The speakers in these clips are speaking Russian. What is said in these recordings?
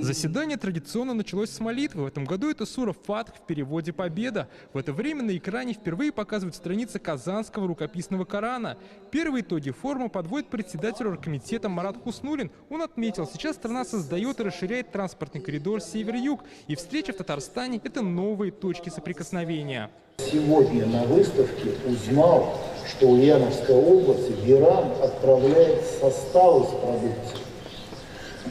Заседание традиционно началось с молитвы. В этом году это сура Фатх, в переводе «Победа». В это время на экране впервые показывают страницы Казанского рукописного Корана. Первые итоги форума подводит председатель оргкомитета Марат Хуснуллин. Он отметил, сейчас страна создает и расширяет транспортный коридор север-юг. И встреча в Татарстане – это новые точки соприкосновения. Сегодня на выставке узнал, что Ульяновская область в Иран отправляет составы с продукцией.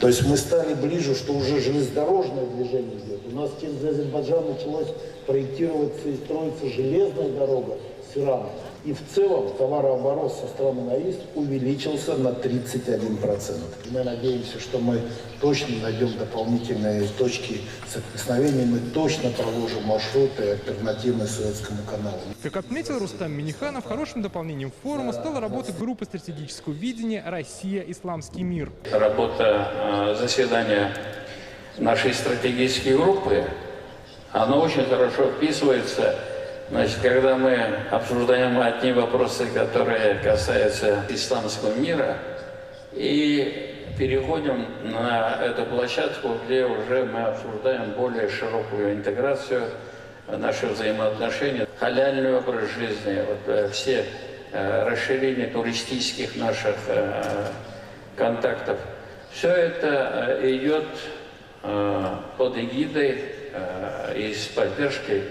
То есть мы стали ближе, что уже железнодорожное движение идет. У нас через Азербайджан началась проектироваться и строиться железная дорога с Ираном. И в целом товарооборот со странами АИС увеличился на 31%. Мы надеемся, что мы точно найдем дополнительные точки соприкосновения, мы точно проложим маршруты альтернативные Суэцкому каналу. Как отметил Рустам Минниханов, хорошим дополнением форума стала работа группы стратегического видения «Россия. Исламский мир». Работа заседания нашей стратегической группы, она очень хорошо вписывается. Значит, когда мы обсуждаем одни вопросы, которые касаются исламского мира, и переходим на эту площадку, где уже мы обсуждаем более широкую интеграцию, наши взаимоотношения, халяльный образ жизни, вот, все расширение туристических наших контактов. Все это идет под эгидой и с поддержкой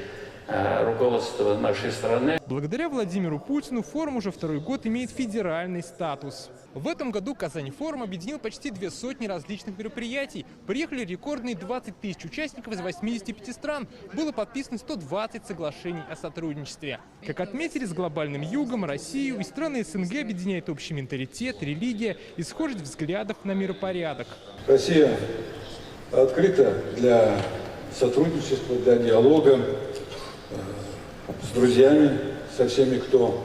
руководства нашей страны. Благодаря Владимиру Путину форум уже второй год имеет федеральный статус. В этом году Казань-форум объединил почти 200 различных мероприятий. Приехали рекордные 20 тысяч участников из 85 стран. Было подписано 120 соглашений о сотрудничестве. Как отметили, с глобальным югом, Россию и страны СНГ объединяет общий менталитет, религия и схожесть взглядов на миропорядок. Россия открыта для сотрудничества, для диалога с друзьями, со всеми, кто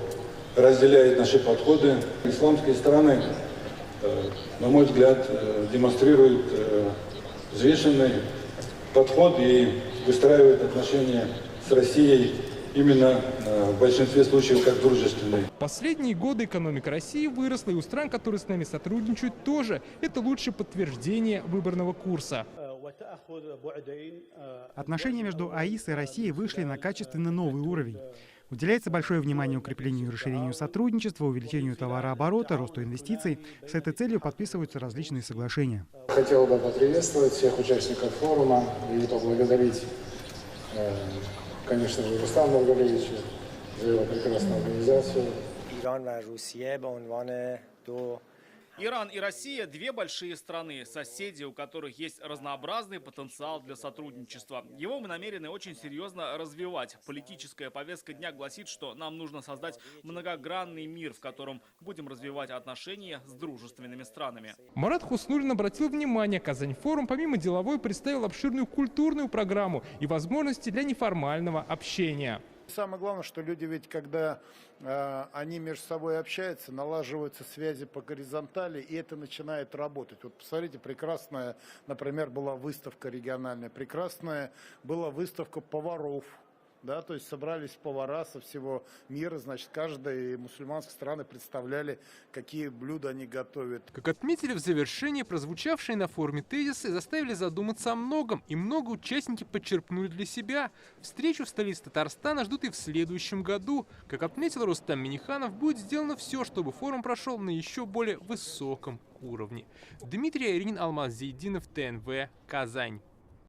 разделяет наши подходы. Исламские страны, на мой взгляд, демонстрируют взвешенный подход и выстраивают отношения с Россией именно в большинстве случаев как дружественные. Последние годы экономика России выросла, и у стран, которые с нами сотрудничают, тоже. Это лучшее подтверждение выбранного курса. Отношения между АИС и Россией вышли на качественно новый уровень. Уделяется большое внимание укреплению и расширению сотрудничества, увеличению товарооборота, росту инвестиций. С этой целью подписываются различные соглашения. Хотел бы поприветствовать всех участников форума и поблагодарить, конечно же, Рустама Нургалиевича за его прекрасную организацию. Иран и Россия – две большие страны, соседи, у которых есть разнообразный потенциал для сотрудничества. Его мы намерены очень серьезно развивать. Политическая повестка дня гласит, что нам нужно создать многогранный мир, в котором будем развивать отношения с дружественными странами. Марат Хуснуллин обратил внимание, Казань-форум помимо деловой представил обширную культурную программу и возможности для неформального общения. Самое главное, что люди ведь, когда они между собой общаются, налаживаются связи по горизонтали, и это начинает работать. Вот посмотрите, прекрасная, например, была выставка региональная, прекрасная была выставка поваров. Да, то есть собрались повара со всего мира, значит, каждой мусульманской страны представляли, какие блюда они готовят. Как отметили в завершении, прозвучавшие на форуме тезисы заставили задуматься о многом, и много участники подчерпнули для себя. Встречу в столице Татарстана ждут и в следующем году. Как отметил Рустам Минниханов, будет сделано все, чтобы форум прошел на еще более высоком уровне. Дмитрий Айрин, Алмаз Зейдинов, ТНВ, Казань.